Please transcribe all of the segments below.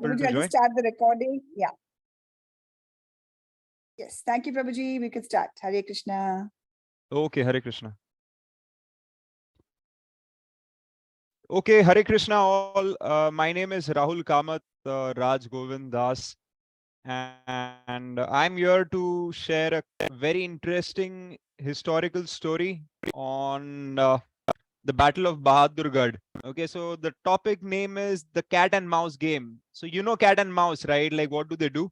Prabhuji, to I'll just join? start the recording. Yeah. Yes. Thank you, Prabhuji. We could start. Hare Krishna. Okay, Hare Krishna. Okay, Hare Krishna all. My name is Rahul Kamath Raj Govind Das, and I'm here to share a very interesting historical story on the Battle of Bahadurgarh. Okay, so the topic name is the cat and mouse game. So you know cat and mouse, right? Like what do?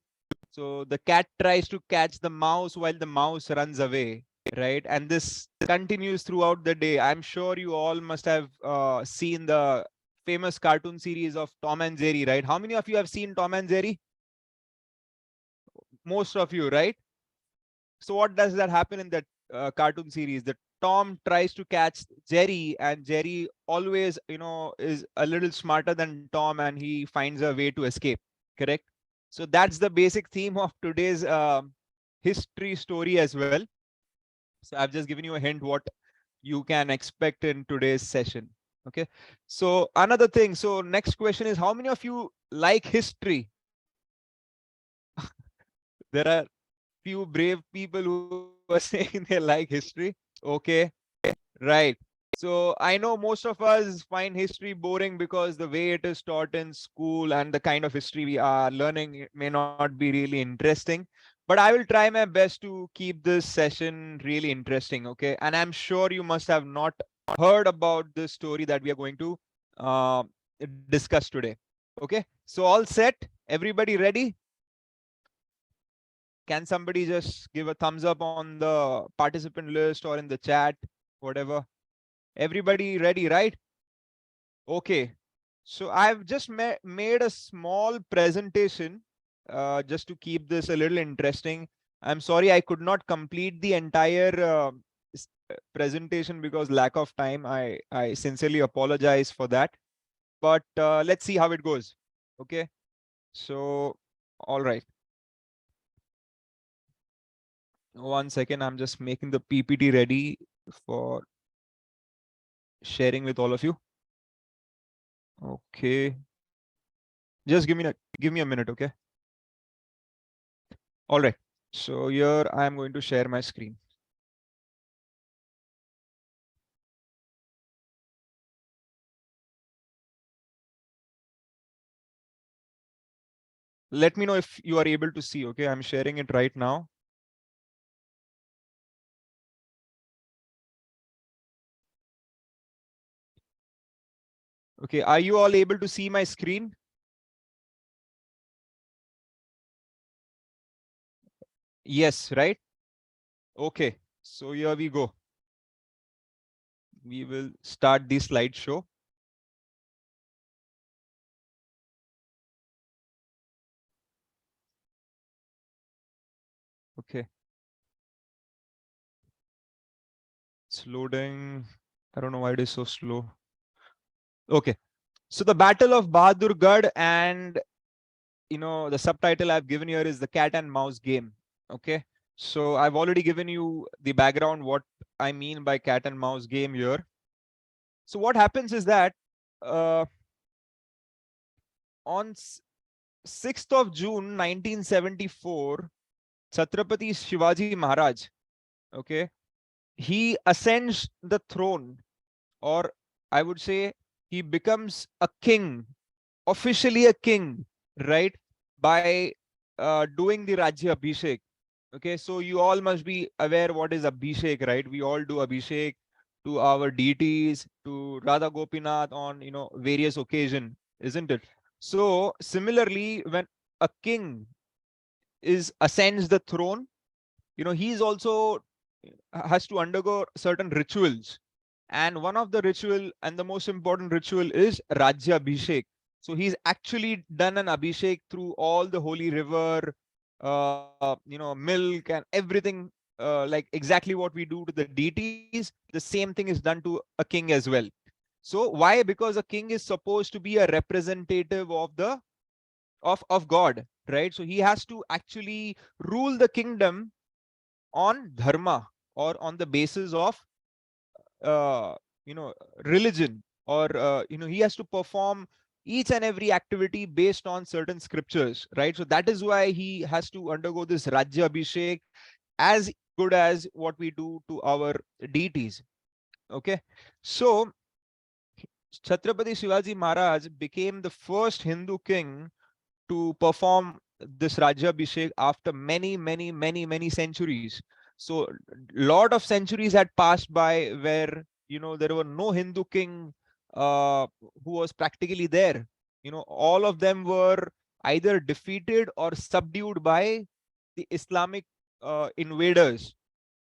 So the cat tries to catch the mouse while the mouse runs away, right? And this continues throughout the day. I'm sure you all must have seen the famous cartoon series of Tom and Jerry, right? How many of you have seen Tom and Jerry? Most of you, right? So what does that happen in that cartoon series? The Tom tries to catch Jerry, and Jerry always, is a little smarter than Tom, and he finds a way to escape. Correct. So that's the basic theme of today's history story as well. So I've just given you a hint what you can expect in today's session. Okay. So another thing. So next question is, how many of you like history? There are few brave people who are saying they like history. Okay, right. So I know most of us find history boring because the way it is taught in school and the kind of history we are learning may not be really interesting. But I will try my best to keep this session really interesting. Okay. And I'm sure you must have not heard about this story that we are going to uh, discuss today. Okay. So all set? Everybody ready? Can somebody just give a thumbs up on the participant list or in the chat, whatever? Everybody ready, right? Okay. So I've just made a small presentation just to keep this a little interesting. I'm sorry I could not complete the entire presentation because lack of time. I sincerely apologize for that. But let's see how it goes. Okay. So, all right. 1 second, I'm just making the PPT ready for sharing with all of you. Okay. Just give me a minute, okay? All right. So here I am going to share my screen. Let me know if you are able to see, okay? I'm sharing it right now. Okay, are you all able to see my screen? Yes, right? Okay, so here we go. We will start the slideshow. Okay. It's loading. I don't know why it is so slow. Okay. So the Battle of Bahadurgarh, and the subtitle I've given here is the cat and mouse game. Okay. So I've already given you the background, what I mean by cat and mouse game here. So what happens is that on 6th of June 1974, Chhatrapati Shivaji Maharaj, okay, he ascends the throne, or I would say he becomes a king, officially a king, right, by doing the Rajya Bishik. Okay, so you all must be aware what is Abhishek, right? We all do Abhishek to our deities, to Radha Gopinath on various occasion, isn't it? So similarly, when a king is ascends the throne, he's also has to undergo certain rituals, and one of the ritual and the most important ritual is Rajya Bhishek. So he's actually done an Abhishek through all the holy river, milk and everything, like exactly what we do to the deities. The same thing is done to a king as well. So why? Because a king is supposed to be a representative of the of God, right? So he has to actually rule the kingdom on dharma, or on the basis of uh, religion, or he has to perform each and every activity based on certain scriptures, right? So that is why he has to undergo this Raja Bishik as good as what we do to our deities. Okay. So Chhatrapati Shivaji Maharaj became the first Hindu king to perform this Raja Bishek after many centuries. So lot of centuries had passed by where, there were no Hindu king who was practically there. All of them were either defeated or subdued by the Islamic invaders.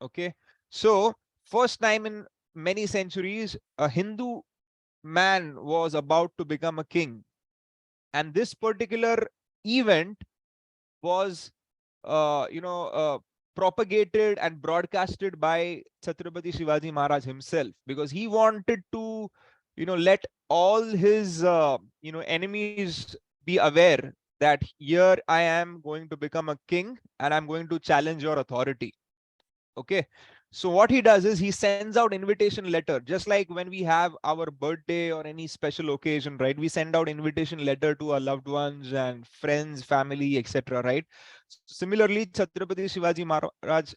Okay. So first time in many centuries, a Hindu man was about to become a king. And this particular event was propagated and broadcasted by Chhatrapati Shivaji Maharaj himself, because he wanted to let all his enemies be aware that here I am going to become a king and I'm going to challenge your authority. Okay. So what he does is he sends out invitation letter, just like when we have our birthday or any special occasion, right? We send out invitation letter to our loved ones and friends, family, etc. Right? Similarly, Chhatrapati Shivaji Maharaj,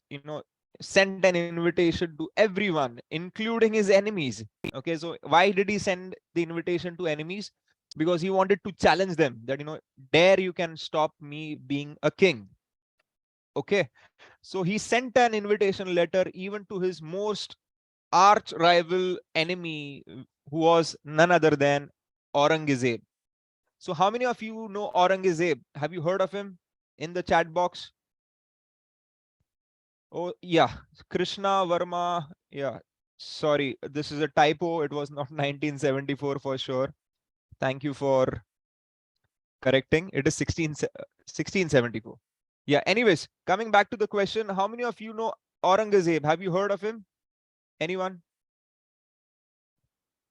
sent an invitation to everyone, including his enemies. Okay. So why did he send the invitation to enemies? Because he wanted to challenge them that, dare you can stop me being a king. Okay. So he sent an invitation letter even to his most arch rival enemy, who was none other than Aurangzeb. So how many of you know Aurangzeb? Have you heard of him in the chat box? Oh, yeah. Krishna Verma. Yeah. Sorry, this is a typo. It was not 1974 for sure. Thank you for correcting. It is 1674. Yeah. Anyways, coming back to the question, how many of you know Aurangzeb? Have you heard of him? Anyone?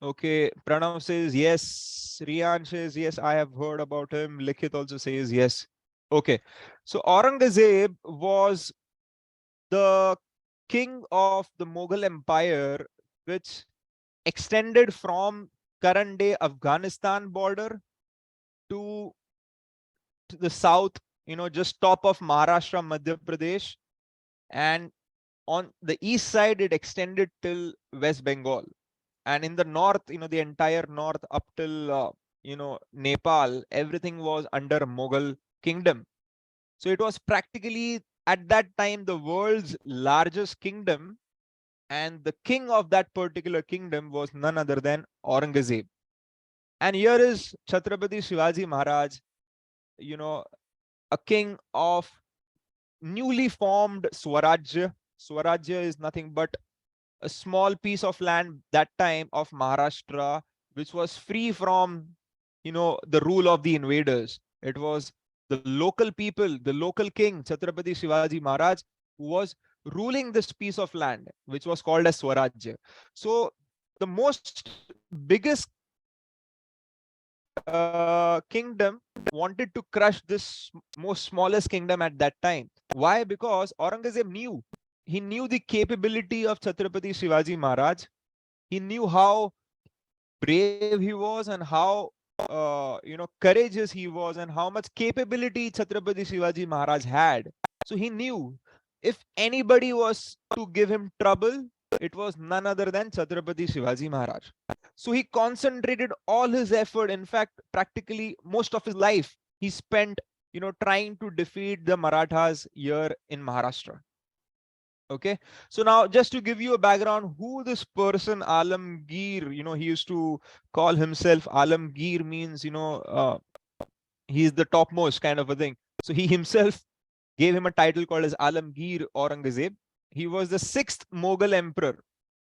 Okay, Pranav says yes. Riyan says yes, I have heard about him. Likhit also says yes. Okay, so Aurangzeb was the king of the Mughal Empire, which extended from current day Afghanistan border to the south, just top of Maharashtra, Madhya Pradesh, and on the east side it extended till West Bengal. And in the north, the entire north up till Nepal, everything was under Mughal kingdom. So it was practically at that time the world's largest kingdom, and the king of that particular kingdom was none other than Aurangzeb. And here is Chhatrapati Shivaji Maharaj, a king of newly formed Swarajya. Swarajya is nothing but a small piece of land that time of Maharashtra, which was free from, the rule of the invaders. It was the local people, the local king, Chhatrapati Shivaji Maharaj, who was ruling this piece of land, which was called as Swarajya. So the most biggest kingdom wanted to crush this most smallest kingdom at that time. Why? Because Aurangzeb knew. He knew the capability of Chhatrapati Shivaji Maharaj. He knew how brave he was and how courageous he was and how much capability Chhatrapati Shivaji Maharaj had. So he knew if anybody was to give him trouble, it was none other than Chhatrapati Shivaji Maharaj. So he concentrated all his effort. In fact, practically most of his life he spent, trying to defeat the Marathas here in Maharashtra. Okay, so now just to give you a background, who this person Alamgir, he used to call himself Alamgir, means, he's the topmost kind of a thing. So he himself gave him a title called as Alamgir Aurangzeb. He was the 6th Mughal emperor.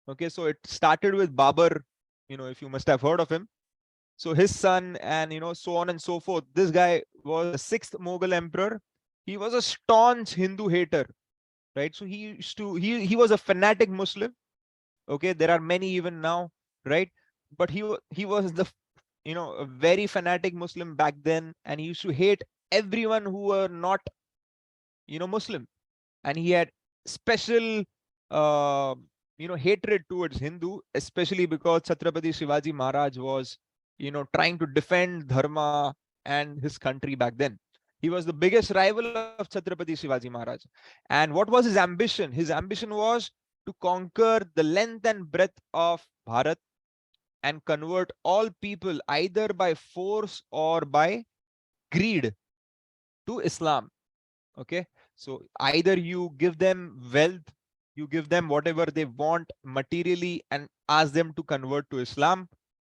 Okay, so it started with Babur, if you must have heard of him. So his son and, so on and so forth. This guy was the 6th Mughal emperor. He was a staunch Hindu hater. Right, so he was a fanatic Muslim. Okay, there are many even now, right? But he was the a very fanatic Muslim back then, and he used to hate everyone who were not Muslim, and he had special hatred towards Hindu, especially because Chhatrapati Shivaji Maharaj was trying to defend dharma and his country back then. He was the biggest rival of Chhatrapati Shivaji Maharaj. And what was his ambition? His ambition was to conquer the length and breadth of Bharat and convert all people either by force or by greed to Islam. Okay. So either you give them wealth, you give them whatever they want materially and ask them to convert to Islam,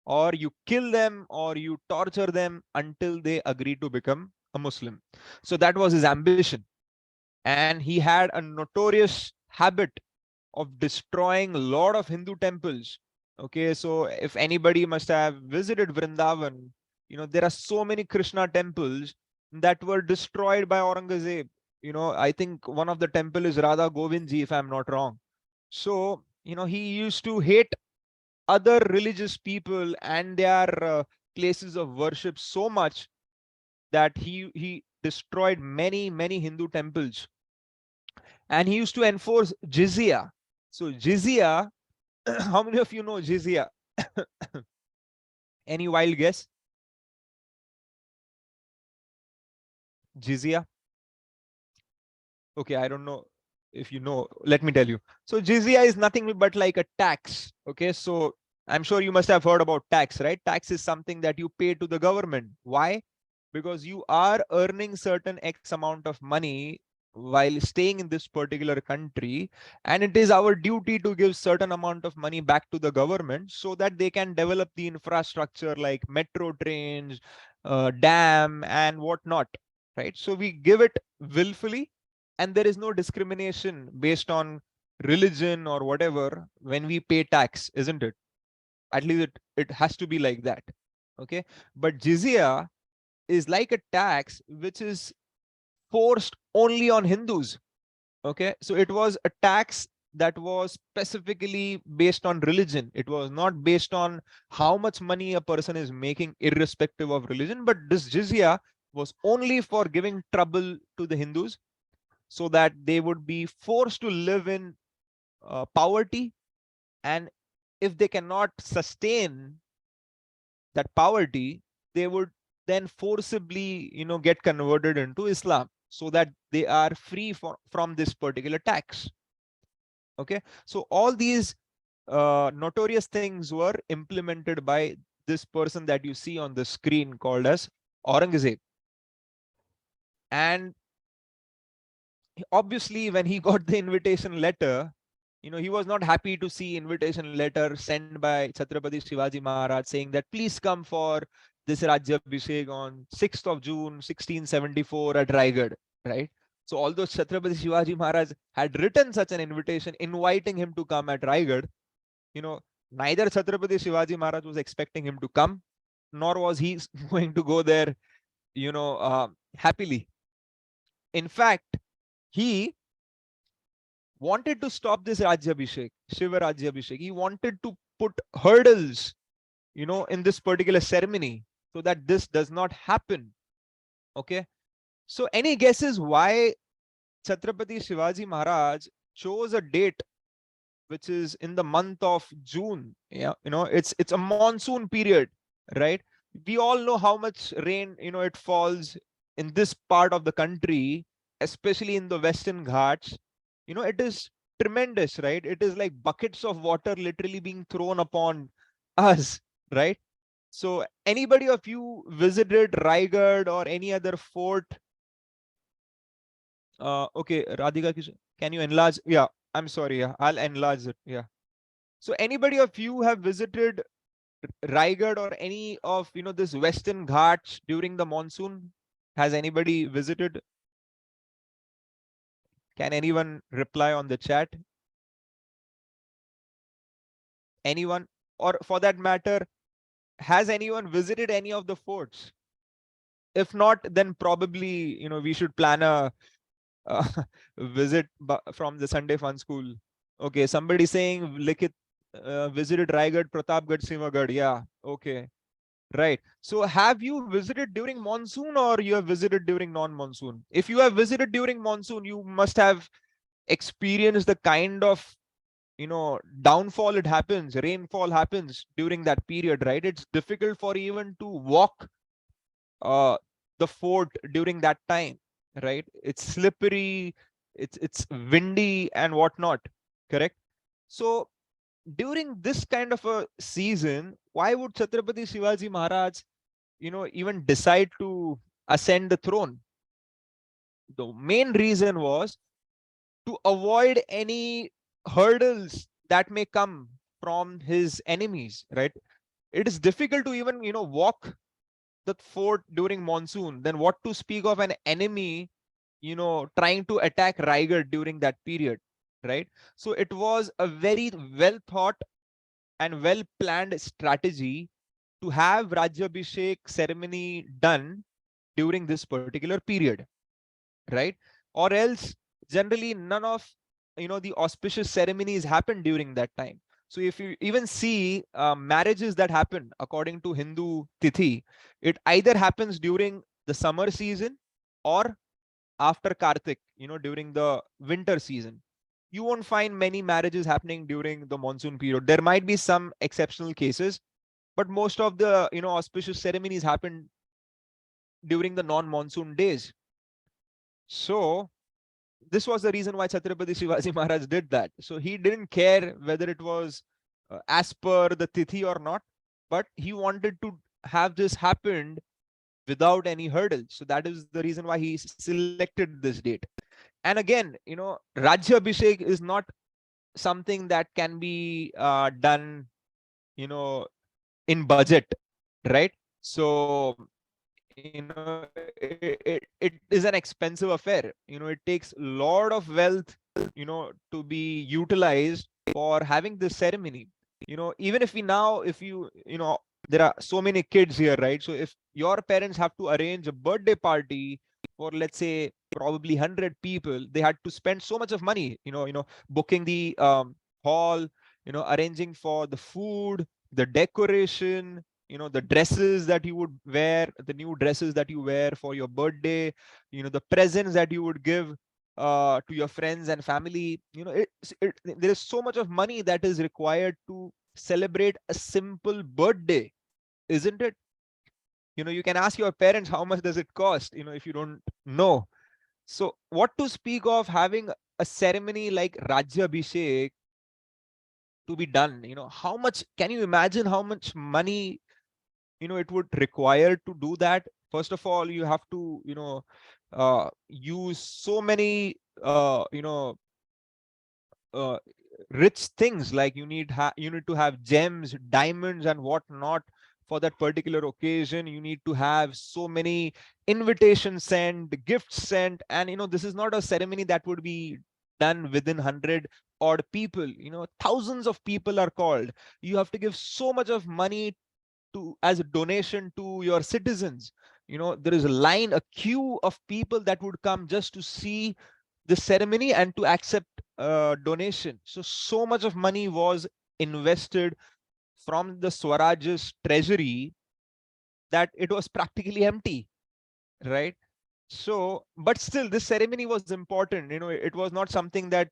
or you kill them or you torture them until they agree to become a Muslim. So that was his ambition. And he had a notorious habit of destroying a lot of Hindu temples. Okay, so if anybody must have visited Vrindavan, there are so many Krishna temples that were destroyed by Aurangzeb. I think one of the temple is Radha Govindji, if I'm not wrong. So, he used to hate other religious people and their places of worship so much that he destroyed many Hindu temples. And he used to enforce jizya. So jizya, how many of you know jizya? Any wild guess? Jizya? Okay, I don't know if you know. Let me tell you. So jizya is nothing but like a tax. Okay, so I'm sure you must have heard about tax, right? Tax is something that you pay to the government. Why? Because you are earning certain X amount of money while staying in this particular country, and it is our duty to give certain amount of money back to the government so that they can develop the infrastructure like metro trains, dam and whatnot, right? So we give it willfully, and there is no discrimination based on religion or whatever when we pay tax, isn't it? At least it has to be like that. Okay, but jizya is like a tax which is forced only on Hindus. Okay, so it was a tax that was specifically based on religion. It was not based on how much money a person is making irrespective of religion, but this jizya was only for giving trouble to the Hindus so that they would be forced to live in poverty, and if they cannot sustain that poverty, they would then forcibly get converted into Islam so that they are free from this particular tax. Okay, so all these notorious things were implemented by this person that you see on the screen called as Aurangzeb. And obviously when he got the invitation letter, he was not happy to see invitation letter sent by Chhatrapati Shivaji Maharaj saying that please come for this Raja Bishik on 6th of June 1674 at Raigad, right? So although Chhatrapati Shivaji Maharaj had written such an invitation inviting him to come at Raigad, neither Chhatrapati Shivaji Maharaj was expecting him to come, nor was he going to go there happily. In fact, he wanted to stop this Rajyabhishek, Shiva Rajyabhishek. He wanted to put hurdles, in this particular ceremony so that this does not happen. Okay. So any guesses why Chhatrapati Shivaji Maharaj chose a date which is in the month of June? Yeah, it's a monsoon period, right? We all know how much rain, it falls in this part of the country, especially in the Western Ghats. It is tremendous, right? It is like buckets of water literally being thrown upon us, right? So anybody of you visited Raigad or any other fort? Okay, Radhika, can you enlarge? Yeah, I'm sorry. Yeah, I'll enlarge it. Yeah. So anybody of you have visited Raigad or any of, this Western Ghats during the monsoon? Has anybody visited? Can anyone reply on the chat? Anyone? Or for that matter, has anyone visited any of the forts? If not, then probably, we should plan a visit from the Sunday Fun School. Okay, somebody saying Likit visited Raigad, Pratapgarh, Simagad. Yeah, okay. Right. So have you visited during monsoon or you have visited during non-monsoon? If you have visited during monsoon, you must have experienced the kind of downfall it happens, rainfall happens during that period, right? It's difficult for even to walk uh, the fort during that time, right? It's slippery, it's windy and whatnot, correct? So during this kind of a season, why would Chhatrapati Shivaji Maharaj, even decide to ascend the throne? The main reason was to avoid any hurdles that may come from his enemies, right? It is difficult to even, walk the fort during monsoon. Then what to speak of an enemy, trying to attack Raigad during that period, right? So it was a very well thought and well planned strategy to have Raja Bishik ceremony done during this particular period, right? Or else generally none of the auspicious ceremonies happen during that time. So if you even see marriages that happen according to Hindu tithi, it either happens during the summer season or after Kartik, during the winter season. You won't find many marriages happening during the monsoon period. There might be some exceptional cases, but most of the auspicious ceremonies happen during the non-monsoon days. So this was the reason why Chhatrapati Shivaji Maharaj did that. So he didn't care whether it was as per the tithi or not, but he wanted to have this happened without any hurdle. So that is the reason why he selected this date. And again, Rajya Abhishek is not something that can be done, in budget, right? So, it is an expensive affair. It takes a lot of wealth, to be utilized for having this ceremony. Even if if there are so many kids here, right? So if your parents have to arrange a birthday party for, let's say, probably 100 people, they had to spend so much of money, booking the hall, arranging for the food, the decoration, the dresses that you would wear, the new dresses that you wear for your birthday, the presents that you would give to your friends and family. There is so much of money that is required to celebrate a simple birthday, isn't it? You can ask your parents how much does it cost, if you don't know. So what to speak of having a ceremony like Rajya Abhishek to be done? How much can you imagine how much money it would require to do that? First of all, you have to use so many uh, rich things, like you need to have gems, diamonds and whatnot for that particular occasion. You need to have so many invitations sent, gifts sent, and this is not a ceremony that would be done within 100 odd people. Thousands of people are called. You have to give so much of money to as a donation to your citizens. There is a queue of people that would come just to see the ceremony and to accept donation. So much of money was invested from the Swaraj's treasury that it was practically empty, right? So, but still, this ceremony was important. It was not something that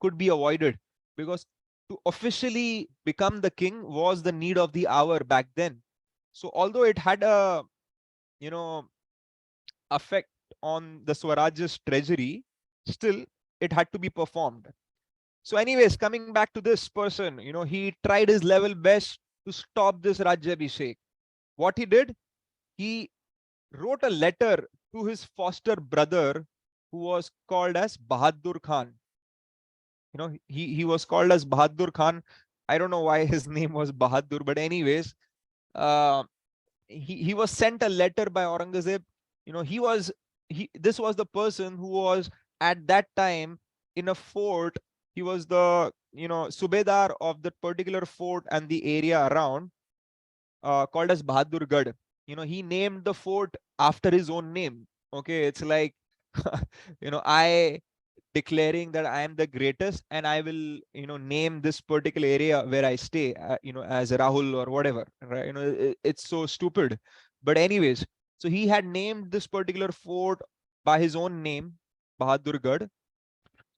could be avoided, because to officially become the king was the need of the hour back then. So, although it had a you know effect on the Swaraj's treasury, still it had to be performed. So, anyways, coming back to this person, he tried his level best to stop this Rajyabhishek. What he did, he wrote a letter to his foster brother, who was called as Bahadur Khan. He was called as Bahadur Khan. I don't know why his name was Bahadur, but anyways, uh, he was sent a letter by Aurangzeb. This was the person who was at that time in a fort. He was the Subedar of that particular fort and the area around, called as Bahadurgarh. He named the fort after his own name. Okay, it's like I declaring that I am the greatest, and I will name this particular area where I stay, as Rahul or whatever, right? It's so stupid. But anyways, so he had named this particular fort by his own name, Bahadurgarh,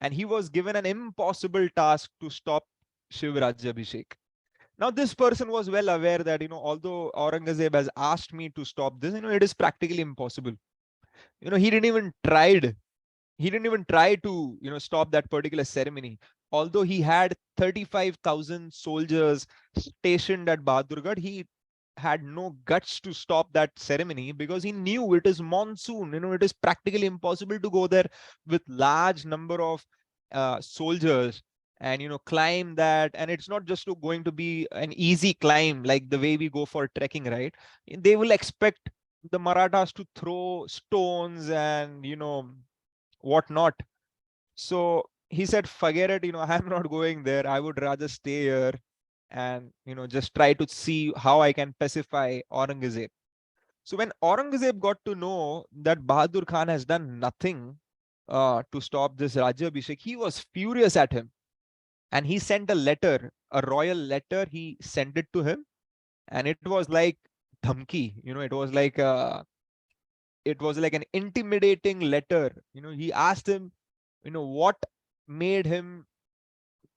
and he was given an impossible task to stop Shiv Raja Bishik. Now, this person was well aware that, although Aurangzeb has asked me to stop this, it is practically impossible. He didn't even try to, stop that particular ceremony. Although he had 35,000 soldiers stationed at Bahadurgarh, he had no guts to stop that ceremony because he knew it is monsoon. It is practically impossible to go there with large number of soldiers and climb that. And it's not just going to be an easy climb like the way we go for trekking, right? They will expect the Marathas to throw stones and whatnot. So he said, forget it, I'm not going there. I would rather stay here and just try to see how I can pacify Aurangzeb. So when Aurangzeb got to know that Bahadur Khan has done nothing to stop this Raja Bishik, he was furious at him. And he sent a letter, a royal letter. He sent it to him. And it was like dhamki, it was like an intimidating letter. He asked him, what made him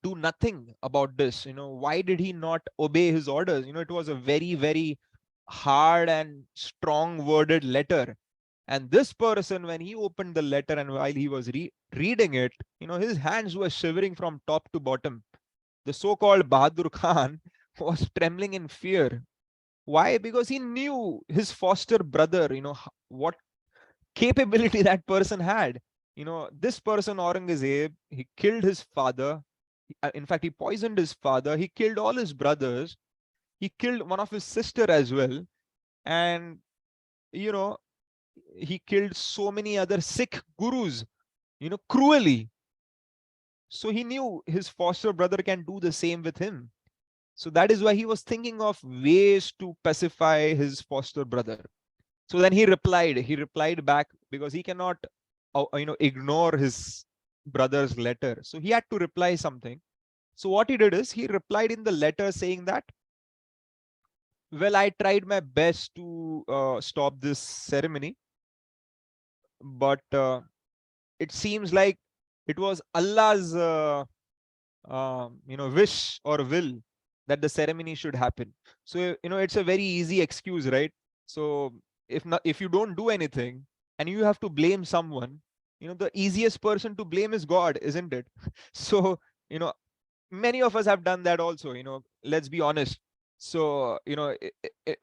do nothing about this? Why did he not obey his orders? It was a very, very hard and strong worded letter. And this person, when he opened the letter and while he was reading it, his hands were shivering from top to bottom. The so-called Bahadur Khan was trembling in fear. Why? Because he knew his foster brother, what capability that person had. This person, Aurangzeb, he killed his father. In fact, he poisoned his father. He killed all his brothers. He killed one of his sister as well. And, he killed so many other Sikh gurus, cruelly. So he knew his foster brother can do the same with him. So that is why he was thinking of ways to pacify his foster brother. So then he replied back because he cannot, ignore his brother's letter. So he had to reply something. So what he did is he replied in the letter saying that, well, I tried my best to stop this ceremony, but it seems like it was Allah's, wish or will that the ceremony should happen. So, it's a very easy excuse, right? So if you don't do anything and you have to blame someone, the easiest person to blame is God, isn't it? So, many of us have done that also, let's be honest. So,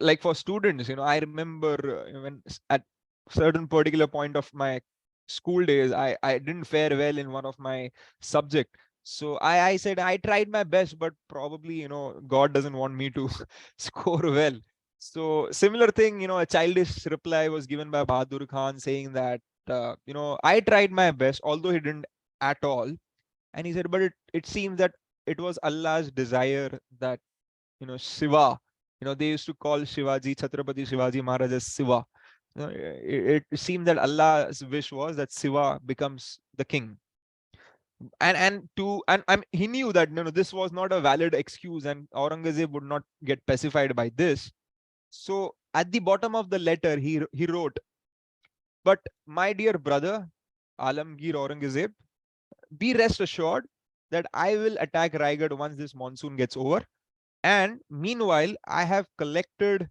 like for students, I remember when at certain particular point of my school days, I didn't fare well in one of my subject. So I said I tried my best, but probably, God doesn't want me to score well. So similar thing, a childish reply was given by Bahadur Khan saying that, I tried my best, although he didn't at all. And he said, but it seems that it was Allah's desire that, Shiva, they used to call Shivaji, Chhatrapati Shivaji Maharaj as Shiva. It seemed that Allah's wish was that Shiva becomes the king. And he knew that this was not a valid excuse and Aurangzeb would not get pacified by this. So at the bottom of the letter, he wrote, but my dear brother, Alamgir Aurangzeb, be rest assured that I will attack Raigad once this monsoon gets over. And meanwhile, I have collected,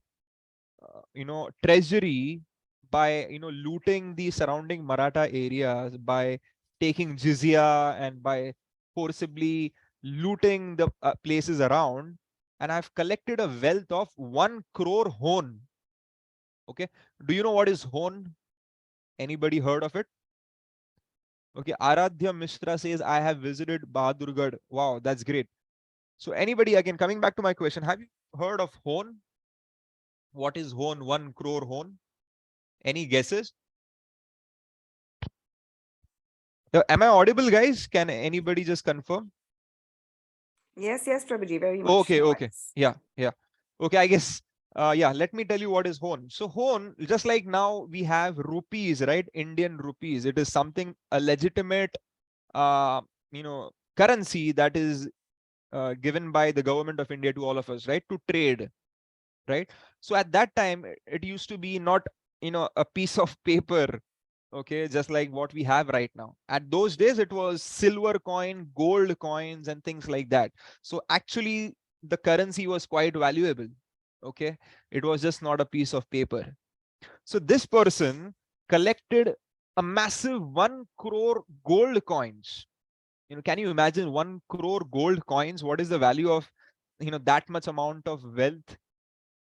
treasury by, looting the surrounding Maratha areas, by taking jizya and by forcibly looting the places around. And I've collected a wealth of 1 crore hon. Okay. Do you know what is hon? Anybody heard of it? Okay. Aradhya Mishra says, I have visited Bahadurgarh. Wow, that's great. So anybody, again, coming back to my question, have you heard of hon? What is hon? 1 crore hon? Any guesses? Am I audible, guys? Can anybody just confirm? Yes, Prabhuji, very much. Okay, so. okay. Yeah. Okay, I guess, yeah, let me tell you what is hon. So hon, just like now we have rupees, right? Indian rupees. It is something, a legitimate, currency that is given by the government of India to all of us, right? To trade, right? So at that time, it used to be not, a piece of paper Okay, just like what we have right now. At those days, it was silver coin, gold coins, and things like that. So actually, the currency was quite valuable. Okay, it was just not a piece of paper. So this person collected a massive 1 crore gold coins. Can you imagine 1 crore gold coins? What is the value of, that much amount of wealth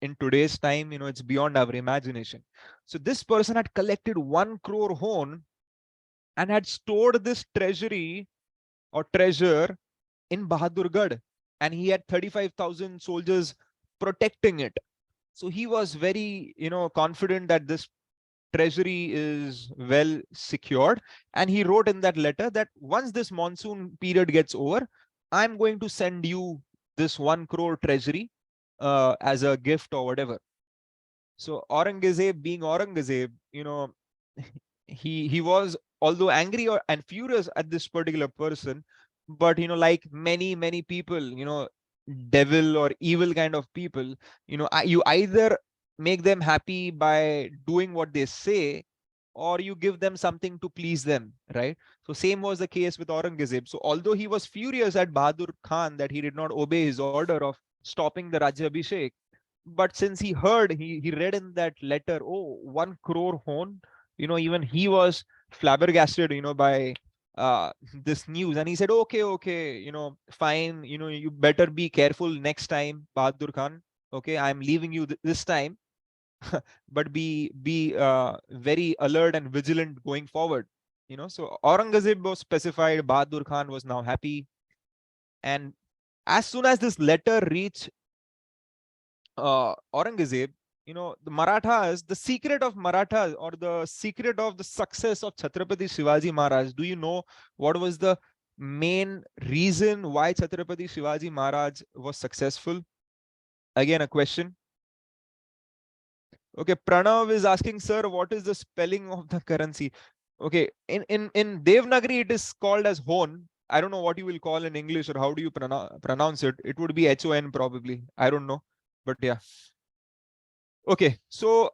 in today's time? It's beyond our imagination. So this person had collected 1 crore hone and had stored this treasury or treasure in Bahadurgarh, and he had 35,000 soldiers protecting it. So he was very, confident that this treasury is well secured. And he wrote in that letter that once this monsoon period gets over, I'm going to send you this 1 crore treasury as a gift or whatever. So Aurangzeb, being Aurangzeb, he was, although angry and furious at this particular person, but like many people, devil or evil kind of people, you either make them happy by doing what they say, or you give them something to please them, right? So same was the case with Aurangzeb. So although he was furious at Bahadur Khan that he did not obey his order of stopping the Raja Bishik, but since he heard, he read in that letter, oh, 1 crore hone, even he was flabbergasted, by this news. And he said, okay, fine, you better be careful next time, Bahadur Khan. Okay, I'm leaving you this time, but be very alert and vigilant going forward. So Aurangzeb was specified, Bahadur Khan was now happy. And as soon as this letter reached Aurangzeb, the Marathas, the secret of Marathas, or the secret of the success of Chhatrapati Shivaji Maharaj, do you know what was the main reason why Chhatrapati Shivaji Maharaj was successful? Again, a question. Okay, Pranav is asking, sir, what is the spelling of the currency? Okay, in Devanagari, it is called as hon. I don't know what you will call in English, or how do you pronounce it. It would be HON probably. I don't know, but yeah. Okay, so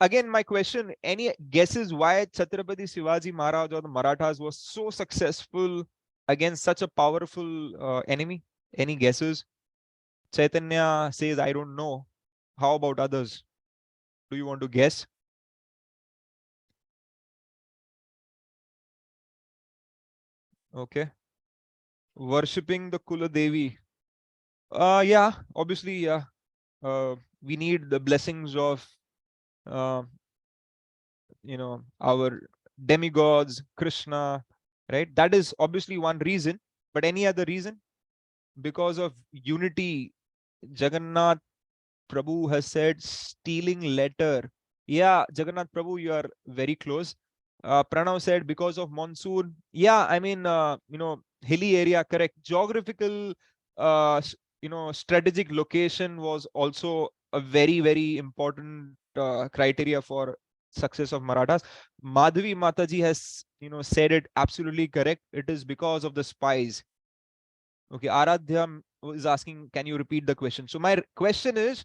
again, my question, any guesses why Chhatrapati Shivaji Maharaj or the Marathas was so successful against such a powerful enemy? Any guesses? Chaitanya says, I don't know. How about others? Do you want to guess? Okay. Worshipping the Kula Devi. Yeah, obviously, yeah. We need the blessings of, uh, our demigods, Krishna, right? That is obviously one reason. But any other reason? Because of unity, Jagannath Prabhu has said, stealing letter. Yeah, Jagannath Prabhu, you are very close. Pranav said because of monsoon. Yeah, I mean, hilly area, correct. Geographical, strategic location was also a very important criteria for success of Marathas. Madhavi Mataji has, said it absolutely correct. It is because of the spies. Okay, Aradhya is asking, can you repeat the question? So my question is,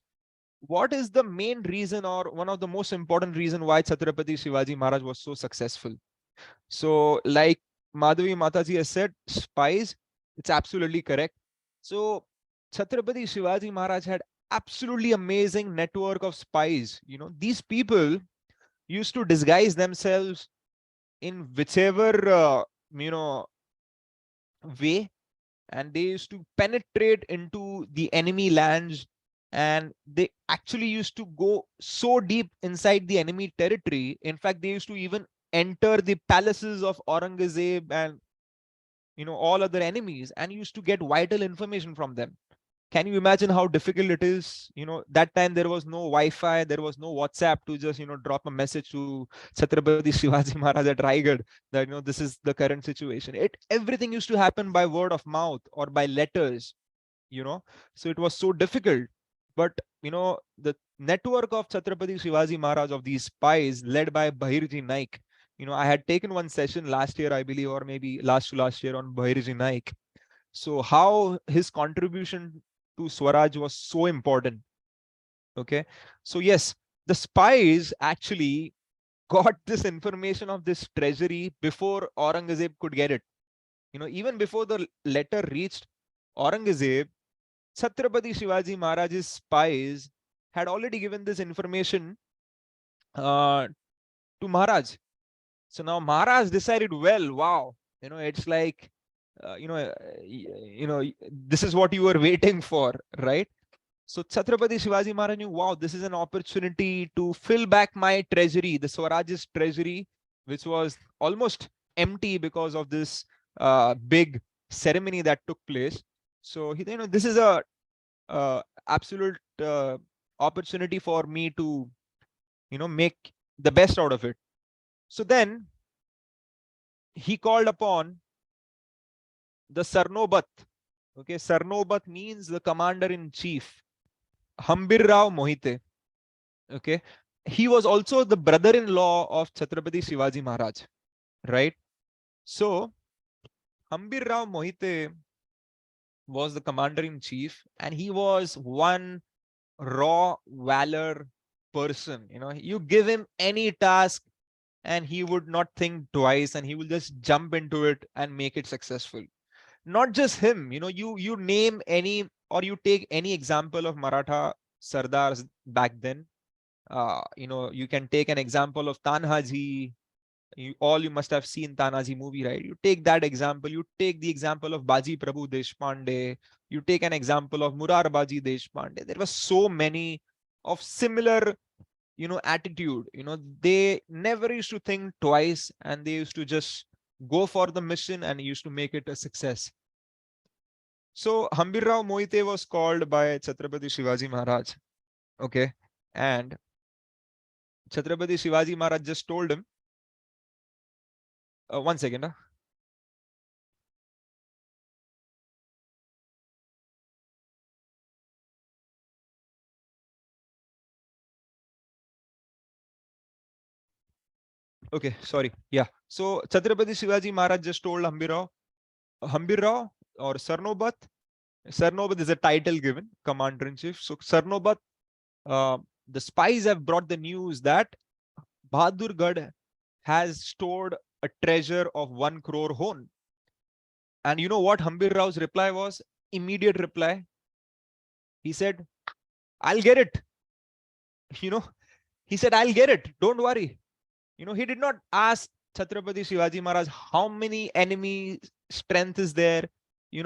what is the main reason or one of the most important reason why Chhatrapati Shivaji Maharaj was so successful? So like Madhavi Mataji has said, spies, it's absolutely correct. So Chhatrapati Shivaji Maharaj had absolutely amazing network of spies. These people used to disguise themselves in whichever, way, and they used to penetrate into the enemy lands, and they actually used to go so deep inside the enemy territory. In fact, they used to even enter the palaces of Aurangzeb and all other enemies, and used to get vital information from them. Can you imagine how difficult it is? That time there was no Wi-Fi, there was no WhatsApp to just drop a message to Chhatrapati Shivaji Maharaj at Raigad that this is the current situation. Everything used to happen by word of mouth or by letters. So it was so difficult. But the network of Chhatrapati Shivaji Maharaj, of these spies led by Bahirji Naik. I had taken one session last year, I believe, or maybe last to last year, on Bahirji Naik. So how his contribution to Swaraj was so important. Okay, so yes, the spies actually got this information of this treasury before Aurangzeb could get it. Even before the letter reached Aurangzeb, Chhatrapati Shivaji Maharaj's spies had already given this information to Maharaj. So now Maharaj decided, well, wow, it's like, this is what you were waiting for, right? So Chhatrapati Shivaji Maharaj knew, wow, this is an opportunity to fill back my treasury, the Swaraj's treasury, which was almost empty because of this big ceremony that took place. So this is a absolute opportunity for me to, make the best out of it. So then he called upon the Sarnobat. Okay, Sarnobat means the commander-in-chief, Hambirrao Mohite. Okay, he was also the brother-in-law of Chhatrapati Shivaji Maharaj, right? So Hambirrao Mohite was the commander-in-chief, and he was one raw valor person. You give him any task and he would not think twice, and he will just jump into it and make it successful. Not just him, you name any, or you take any example of Maratha Sardars back then. You can take an example of Tanhaji. You must have seen Tanhaji movie, right? You take that example. You take the example of Baji Prabhu Deshpande. You take an example of Murarbaji Deshpande. There were so many of similar, attitude. They never used to think twice, and they used to just go for the mission and used to make it a success. So Hambirrao Mohite was called by Chhatrapati Shivaji Maharaj. Okay, and Chhatrapati Shivaji Maharaj just told him, one second. Okay, sorry. Yeah. So Chhatrapati Shivaji Maharaj just told Hambirrao or Sarnobat. Sarnobat is a title given, commander-in-chief. So Sarnobat, the spies have brought the news that Bahadurgarh has stored a treasure of 1 crore hone. And you know what Hambirrao's reply was? Immediate reply. He said, I'll get it. He said, I'll get it. Don't worry. He did not ask Chhatrapati Shivaji Maharaj how many enemy strength is there,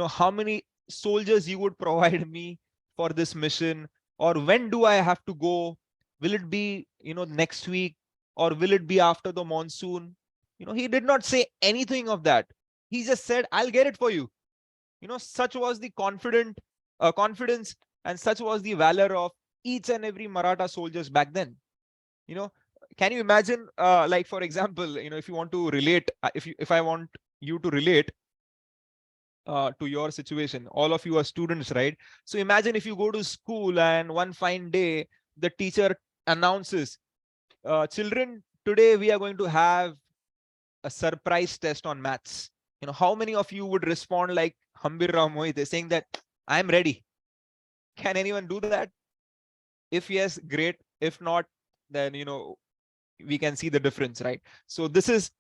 how many soldiers you would provide me for this mission, or when do I have to go? Will it be, next week, or will it be after the monsoon? He did not say anything of that. He just said, I'll get it for you. Such was the confidence, and such was the valor of each and every Maratha soldiers back then. Can you imagine, like, for example, if you want to relate, if I want you to relate to your situation, all of you are students, right? So imagine if you go to school and one fine day, the teacher announces, children, today we are going to have a surprise test on maths. How many of you would respond like Hambirrao Mohite, saying that I'm ready? Can anyone do that? If yes, great. If not, then, we can see the difference, right? So this is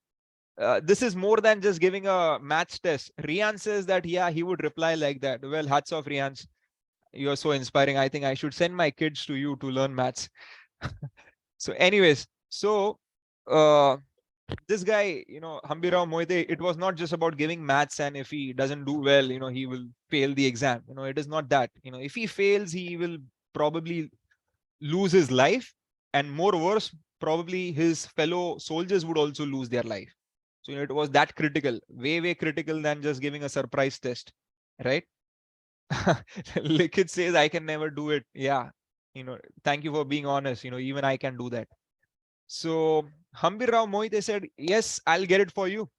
more than just giving a maths test. Rian says that, yeah, he would reply like that. Well, hats off, Rian. You're so inspiring. I think I should send my kids to you to learn maths. So anyways, so this guy, Hambirrao Mohite, it was not just about giving maths, and if he doesn't do well, he will fail the exam. It is not that. If he fails, he will probably lose his life, and more worse, probably his fellow soldiers would also lose their life. So it was that critical, way critical than just giving a surprise test, right? Likhit says, I can never do it. Yeah, thank you for being honest. Even I can do that. So Hambirrao Mohite said, yes, I'll get it for you.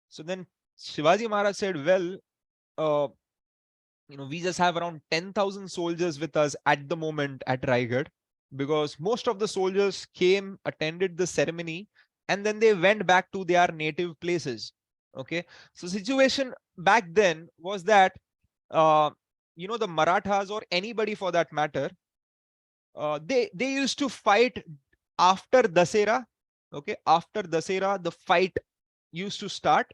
So then Shivaji Maharaj said, well, we just have around 10,000 soldiers with us at the moment at Raigad, because most of the soldiers came, attended the ceremony, and then they went back to their native places. Okay. So situation back then was that, the Marathas, or anybody for that matter, they used to fight after Dasera, Okay, after Dasera, the fight used to start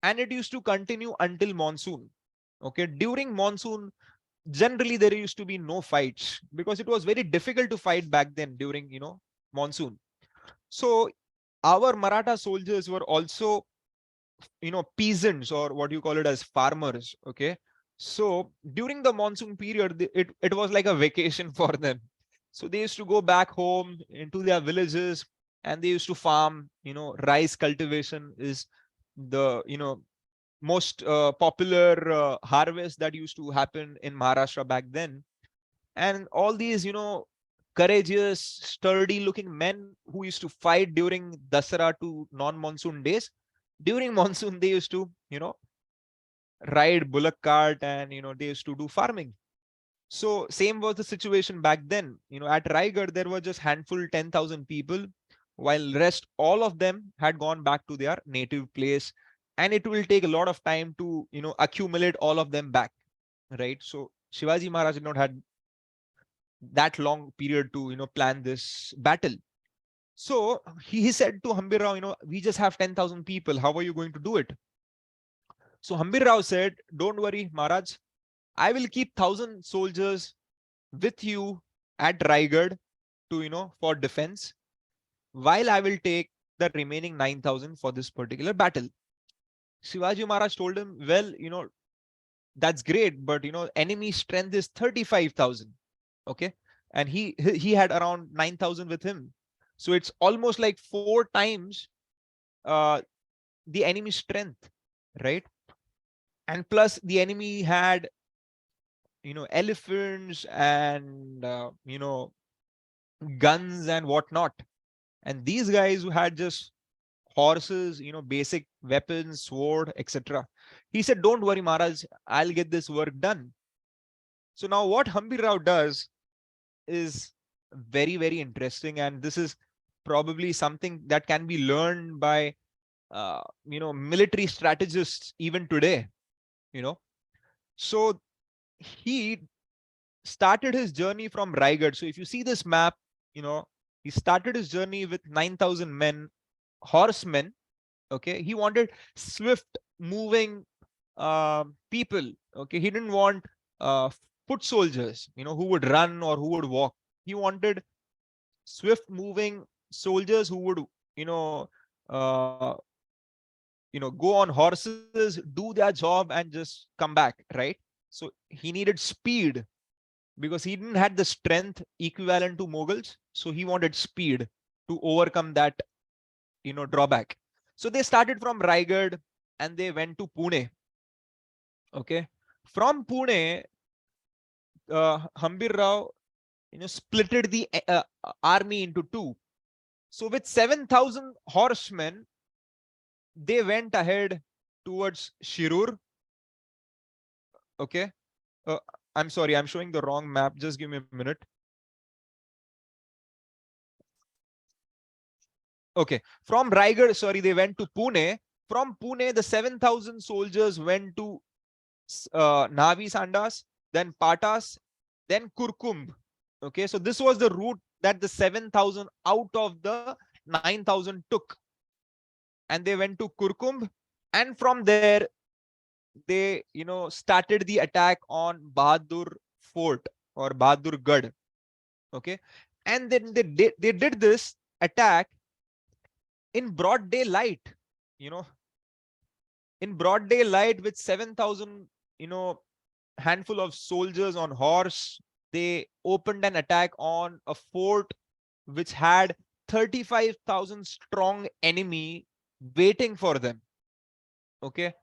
and it used to continue until monsoon. Okay, during monsoon, generally there used to be no fights because it was very difficult to fight back then during, monsoon. So our Maratha soldiers were also, peasants, or what you call it as farmers. Okay, so during the monsoon period, it was like a vacation for them. So they used to go back home into their villages and they used to farm. Rice cultivation is the, most popular harvest that used to happen in Maharashtra back then. And all these, courageous, sturdy looking men who used to fight during Dasara to non-monsoon days, during monsoon, they used to, ride bullock cart and, they used to do farming. So same was the situation back then. At Raigad, there were just handful 10,000 people, while rest, all of them had gone back to their native place. And it will take a lot of time to, accumulate all of them back, right? So Shivaji Maharaj did not had that long period to, plan this battle. So he said to Hambir Rao, we just have 10,000 people. How are you going to do it? So Hambir Rao said, don't worry, Maharaj. I will keep 1,000 soldiers with you at Raigad to, for defense, while I will take the remaining 9,000 for this particular battle. Shivaji Maharaj told him, well, that's great, but, enemy strength is 35,000. Okay. And he had around 9,000 with him. So it's almost like 4 times uh, the enemy strength, right? And plus the enemy had, elephants and, guns and whatnot. And these guys who had just horses, basic weapons, sword, etc. He said, don't worry, Maharaj, I'll get this work done. So now what Hambir Rao does is very, very interesting. And this is probably something that can be learned by, military strategists even today, So he started his journey from Raigad. So if you see this map, he started his journey with 9,000 men, horsemen. Okay. He wanted swift moving people. Okay. He didn't want foot soldiers, who would run or who would walk. He wanted swift moving soldiers who would, you know, uh, go on horses, do their job and just come back, right? So he needed speed because he didn't had the strength equivalent to Mughals. So he wanted speed to overcome that, drawback. So they started from Raigad and they went to Pune. Okay. From Pune, Hambir Rao, splitted the army into two. So with 7,000 horsemen, they went ahead towards Shirur. Okay. I'm sorry, I'm showing the wrong map. Just give me a minute. Okay. From Raigad, sorry, they went to Pune. From Pune, the 7,000 soldiers went to Navi Sandas, then Patas, then Kurkumb. Okay. So this was the route that the 7,000 out of the 9,000 took. And they went to Kurkumb. And from there, they, started the attack on Bahadur Fort or Bahadurgarh. Okay. And then they did this attack in broad daylight, you know, in broad daylight with 7,000, handful of soldiers on horse. They opened an attack on a fort which had 35,000 strong enemy waiting for them. Okay.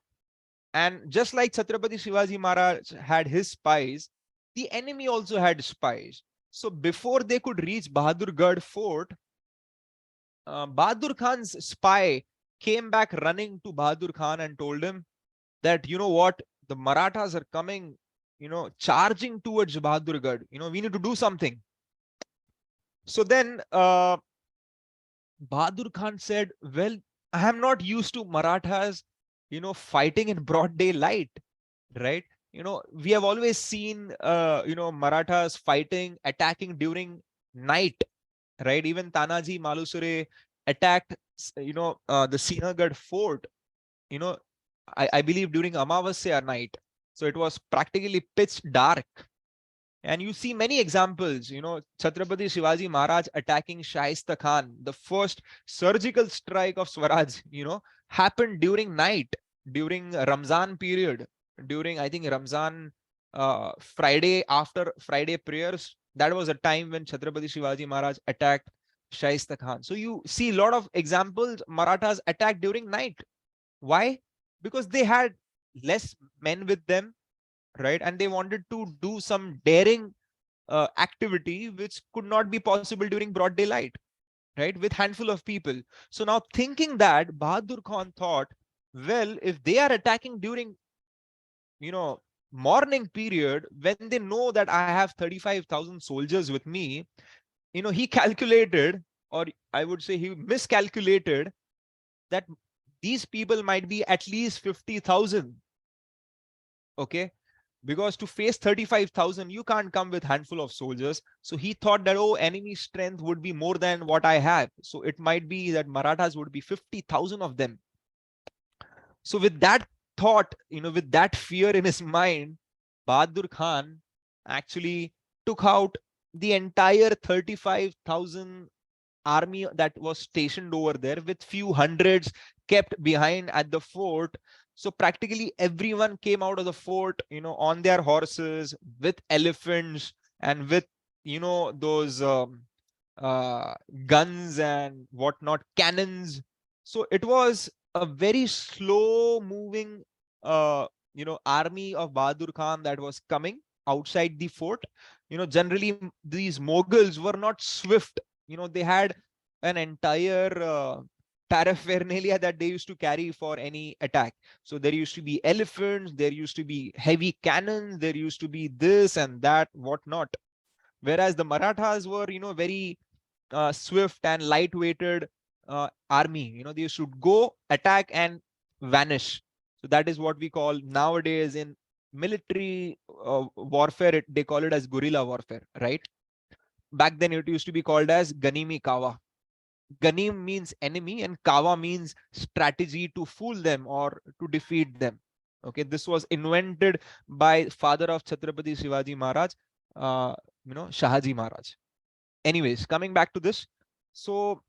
And just like Chhatrapati Shivaji Maharaj had his spies, the enemy also had spies. So before they could reach Bahadurgarh fort, Bahadur Khan's spy came back running to Bahadur Khan and told him that, you know what, the Marathas are coming, charging towards Bahadurgarh. We need to do something. So then Bahadur Khan said, well, I am not used to Marathas, fighting in broad daylight, right? We have always seen, Marathas fighting, attacking during night, right? Even Tanaji Malusure attacked, the Sinagad fort, I believe during Amavasya night. So it was practically pitch dark. And you see many examples, Chhatrapati Shivaji Maharaj attacking Shaista Khan. The first surgical strike of Swaraj, happened during night, during Ramzan period, during, I think, Ramzan Friday, after Friday prayers. That was a time when Chhatrapati Shivaji Maharaj attacked Shaista Khan. So you see a lot of examples, Marathas attacked during night. Why? Because they had less men with them, right? And they wanted to do some daring activity which could not be possible during broad daylight, right? With handful of people. So now thinking that, Bahadur Khan thought, well, if they are attacking during, morning period, when they know that I have 35,000 soldiers with me, he calculated, or I would say he miscalculated, that these people might be at least 50,000. Okay. Because to face 35,000, you can't come with handful of soldiers. So he thought that, oh, enemy strength would be more than what I have. So it might be that Marathas would be 50,000 of them. So with that thought, with that fear in his mind, Bahadur Khan actually took out the entire 35,000 army that was stationed over there, with few hundreds kept behind at the fort. So practically everyone came out of the fort, on their horses, with elephants, and with, those guns and whatnot, cannons. So it was a very slow moving, army of Bahadur Khan that was coming outside the fort. Generally these Mughals were not swift. They had an entire paraphernalia that they used to carry for any attack. So there used to be elephants, there used to be heavy cannons, there used to be this and that, whatnot. Whereas the Marathas were, very swift and lightweighted army. They should go, attack, and vanish. So that is what we call nowadays in military warfare. They call it as guerrilla warfare, right? Back then it used to be called as Ganimi Kawa. Ganim means enemy and Kawa means strategy to fool them or to defeat them. Okay, this was invented by father of Chhatrapati Shivaji Maharaj, Shahaji Maharaj. Anyways, coming back to this. So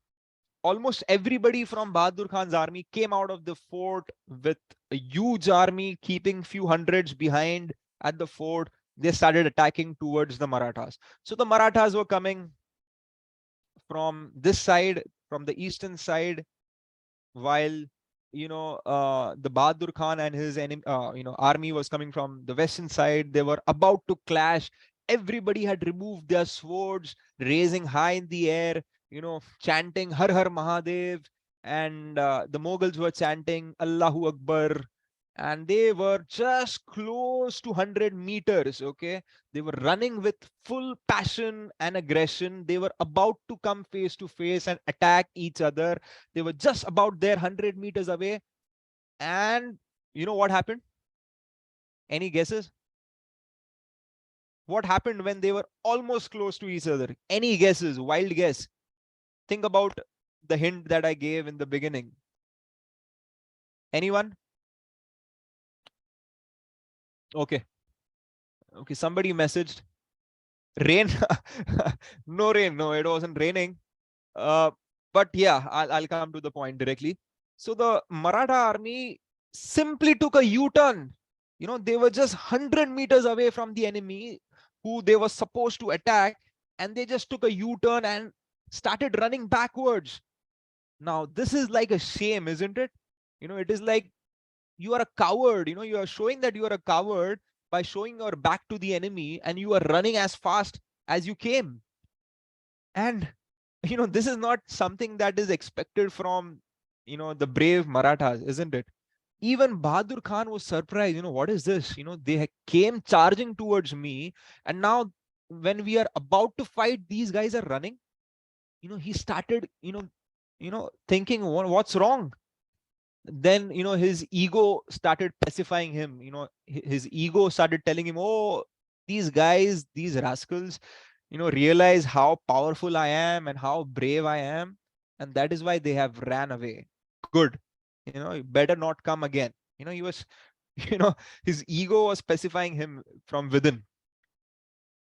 almost everybody from Bahadur Khan's army came out of the fort with a huge army, keeping few hundreds behind at the fort. They started attacking towards the Marathas. So the Marathas were coming from this side, from the eastern side, while the Bahadur Khan and his enemy, army was coming from the western side. They were about to clash. Everybody had removed their swords, raising high in the air, chanting Har Har Mahadev, and the Mughals were chanting Allahu Akbar, and they were just close to 100 meters. Okay, they were running with full passion and aggression. They were about to come face to face and attack each other. They were just about there, 100 meters away. And you know what happened? Any guesses? What happened when they were almost close to each other? Any guesses? Wild guess. Think about the hint that I gave in the beginning. Anyone? Okay. Okay, somebody messaged. Rain? No rain. No, it wasn't raining. But yeah, I'll come to the point directly. So the Maratha army simply took a U-turn. They were just 100 meters away from the enemy who they were supposed to attack, and they just took a U-turn and started running backwards. Now, this is like a shame, isn't it? It is like you are a coward. You are showing that you are a coward by showing your back to the enemy, and you are running as fast as you came. And this is not something that is expected from the brave Marathas, isn't it? Even Bahadur Khan was surprised. What is this? They came charging towards me, and now when we are about to fight, these guys are running. He started thinking, what's wrong? Then his ego started pacifying him. His ego started telling him, oh, these guys, these rascals, realize how powerful I am and how brave I am. and that is why they have ran away. Good. You better not come again. He was, his ego was specifying him from within.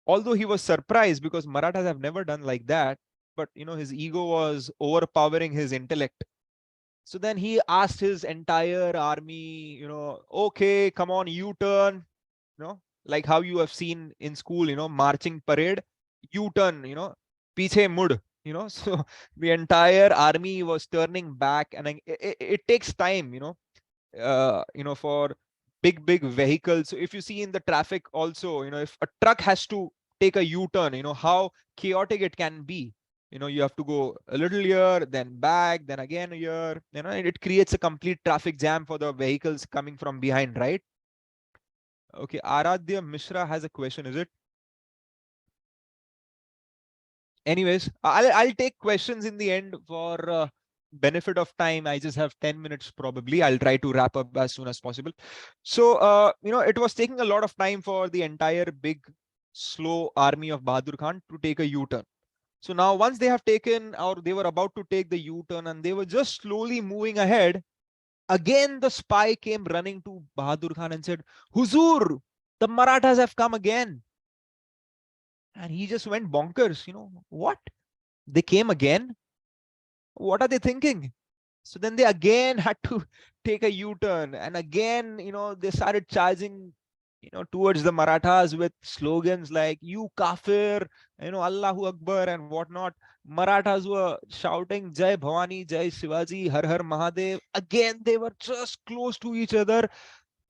Although he was surprised because Marathas have never done like that, but his ego was overpowering his intellect. So then he asked his entire army, okay, come on, U-turn, like how you have seen in school, marching parade, U-turn, piche mud, so the entire army was turning back, and it takes time, for big vehicles. So if you see in the traffic also, if a truck has to take a U-turn, how chaotic it can be. You have to go a little here, then back, then again here. It creates a complete traffic jam for the vehicles coming from behind, right? Okay, Aradhya Mishra has a question, is it? Anyways, I'll take questions in the end for benefit of time. I just have 10 minutes probably. I'll try to wrap up as soon as possible. So, it was taking a lot of time for the entire big, slow army of Bahadur Khan to take a U-turn. So now once they have taken, or they were about to take the U-turn and they were just slowly moving ahead, again the spy came running to Bahadur Khan and said, Huzur, the Marathas have come again. And he just went bonkers. What? They came again? What are they thinking? So then they again had to take a U-turn, and again, they started charging, towards the Marathas with slogans like "You kafir," Allahu Akbar and whatnot. Marathas were shouting "Jai Bhavani, Jai Shivaji, Har Har Mahadev." Again, they were just close to each other,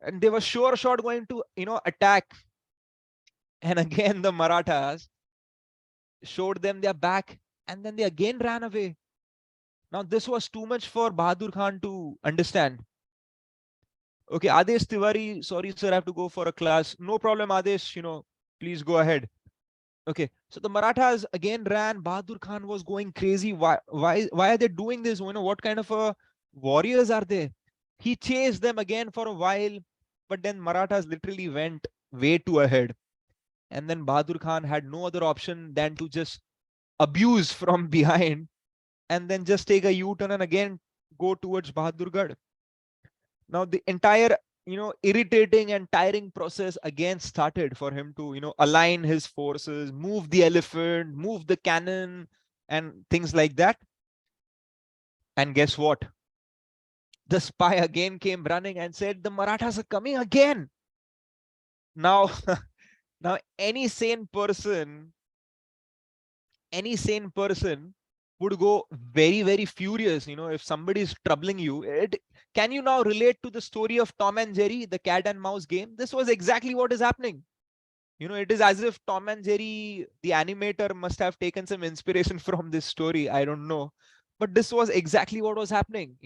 and they were sure shot going to, attack. And again, the Marathas showed them their back, and then they again ran away. Now, this was too much for Bahadur Khan to understand. Okay, Adesh Tiwari, sorry, sir, I have to go for a class. No problem, Adesh, please go ahead. Okay, so the Marathas again ran. Bahadur Khan was going crazy. Why are they doing this? What kind of warriors are they? He chased them again for a while, but then Marathas literally went way too ahead. And then Bahadur Khan had no other option than to just abuse from behind and then just take a U-turn and again go towards Bahadurgarh. Now the entire, irritating and tiring process again started for him to, align his forces, move the elephant, move the cannon and things like that. And guess what? The spy again came running and said, the Marathas are coming again. Now, now any sane person would go very furious, if somebody is troubling you. Can you now relate to the story of Tom and Jerry, the cat and mouse game? This was exactly what is happening. It is as if Tom and Jerry, the animator, must have taken some inspiration from this story. I don't know. But this was exactly what was happening.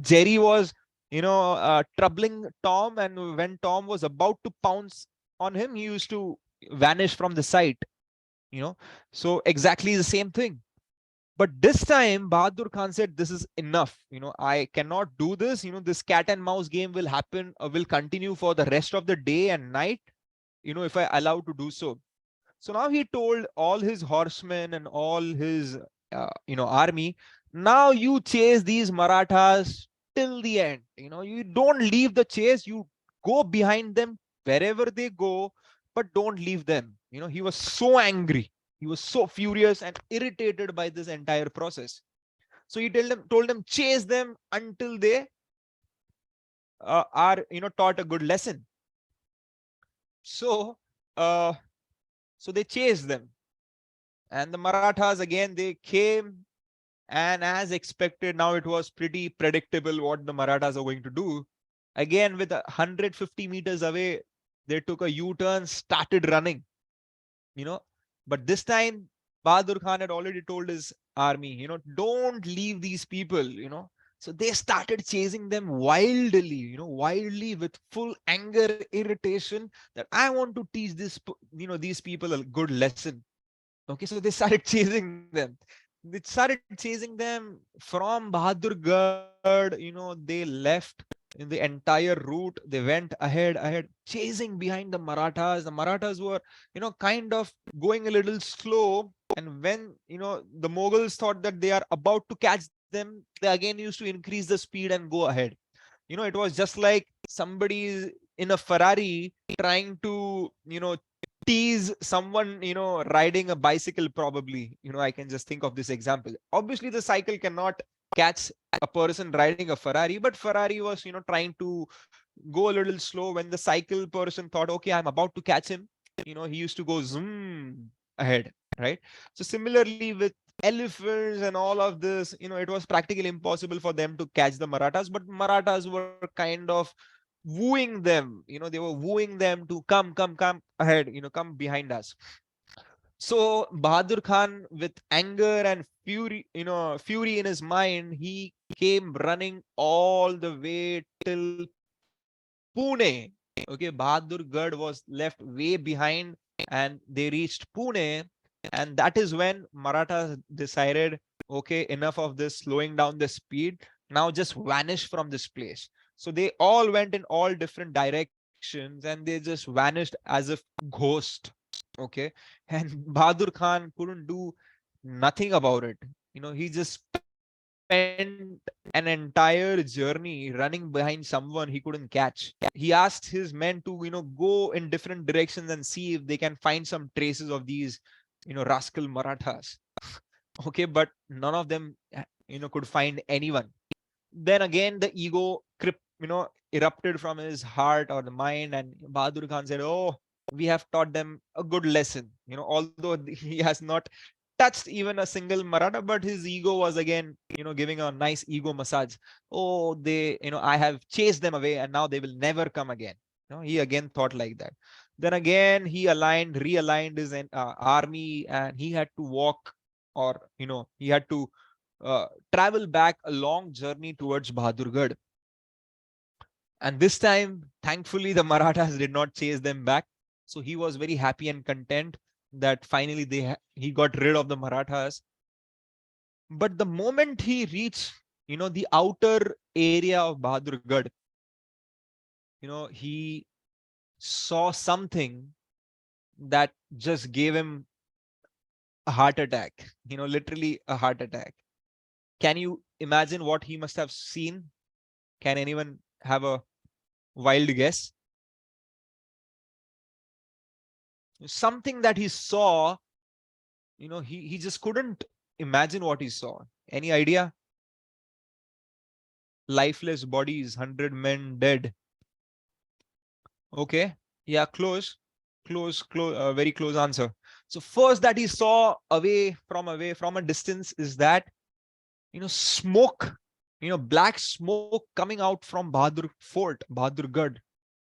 Jerry was, troubling Tom, and when Tom was about to pounce on him, he used to vanish from the sight. So exactly the same thing. But this time Bahadur Khan said, this is enough. I cannot do this. This cat and mouse game will happen, will continue for the rest of the day and night, if I allow to do so. So now he told all his horsemen and all his, army, now you chase these Marathas till the end. You don't leave the chase. You go behind them wherever they go, but don't leave them. He was so angry. He was so furious and irritated by this entire process. So he told them, chase them until they are, taught a good lesson. So, so they chased them. And the Marathas, again, they came. And as expected, now it was pretty predictable what the Marathas are going to do. Again, with 150 meters away, they took a U-turn, started running. But this time Bahadur Khan had already told his army, don't leave these people. So they started chasing them wildly, wildly, with full anger, irritation, that I want to teach these people a good lesson. Okay, so they started chasing them. They started chasing them from Bahadurgarh. They left in the entire route. They went ahead, chasing behind the Marathas. The Marathas were, kind of going a little slow, And when, the Mughals thought that they are about to catch them, they again used to increase the speed and go ahead. It was just like somebody is in a Ferrari trying to, tease someone, riding a bicycle, probably. I can just think of this example. Obviously, the cycle cannot catch a person riding a Ferrari, but Ferrari was, trying to go a little slow. When the cycle person thought, okay, I'm about to catch him, he used to go zoom ahead, right? So similarly with elephants and all of this, it was practically impossible for them to catch the Marathas, but Marathas were kind of wooing them. They were wooing them to come ahead, come behind us. So Bahadur Khan, with anger and fury in his mind, he came running all the way till Pune. Okay, Bahadurgarh was left way behind and they reached Pune. And that is when Marathas decided, okay, enough of this slowing down the speed. Now just vanish from this place. So they all went in all different directions and they just vanished as if ghost. Okay. And Bahadur Khan couldn't do nothing about it. He just spent an entire journey running behind someone he couldn't catch. He asked his men to, go in different directions and see if they can find some traces of these, rascal Marathas. Okay, but none of them, could find anyone. Then again, the ego erupted from his heart or the mind, and Bahadur Khan said, "Oh, we have taught them a good lesson." Although he has not touched even a single Maratha, but his ego was again, giving a nice ego massage. Oh, I have chased them away, and now they will never come again. He again thought like that. Then again, he realigned his army, and he had to walk, or he had to travel back a long journey towards Bahadurgarh. And this time, thankfully, the Marathas did not chase them back. So he was very happy and content that finally he got rid of the Marathas. But the moment he reached, the outer area of Bahadurgarh, he saw something that just gave him a heart attack, literally a heart attack. Can you imagine what he must have seen? Can anyone have a wild guess? Something that he saw, he just couldn't imagine what he saw. Any idea? Lifeless bodies, 100 men dead. Okay. Yeah, close, very close answer. So first that he saw away from a distance is that, smoke, black smoke coming out from Bahadurgarh.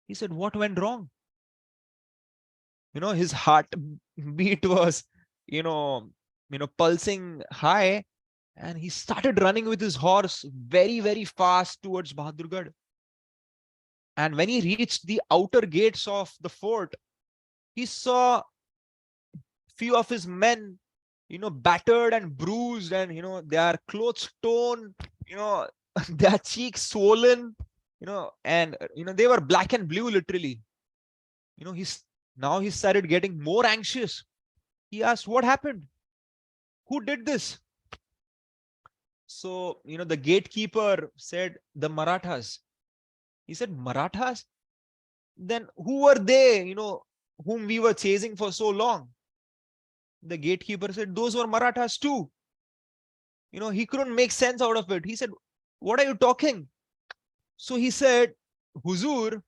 He said, what went wrong? His heart beat was, pulsing high, and he started running with his horse very, very fast towards Bahadurgarh. And when he reached the outer gates of the fort, he saw few of his men, battered and bruised, and, their clothes torn, their cheeks swollen, and, they were black and blue, literally. Now he started getting more anxious. He asked, what happened? Who did this? So, the gatekeeper said, the Marathas. He said, Marathas? Then who were they, whom we were chasing for so long? The gatekeeper said, those were Marathas too. He couldn't make sense out of it. He said, what are you talking? So he said, Huzur,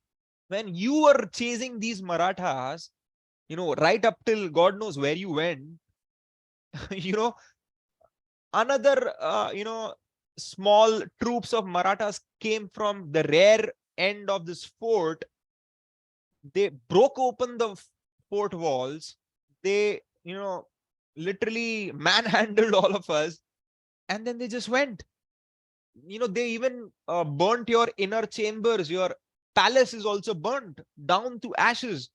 when you were chasing these Marathas, right up till God knows where you went, another, small troops of Marathas came from the rear end of this fort. They broke open the fort walls. They, literally manhandled all of us. And then they just went. They even burnt your inner chambers. Your palace is also burnt down to ashes.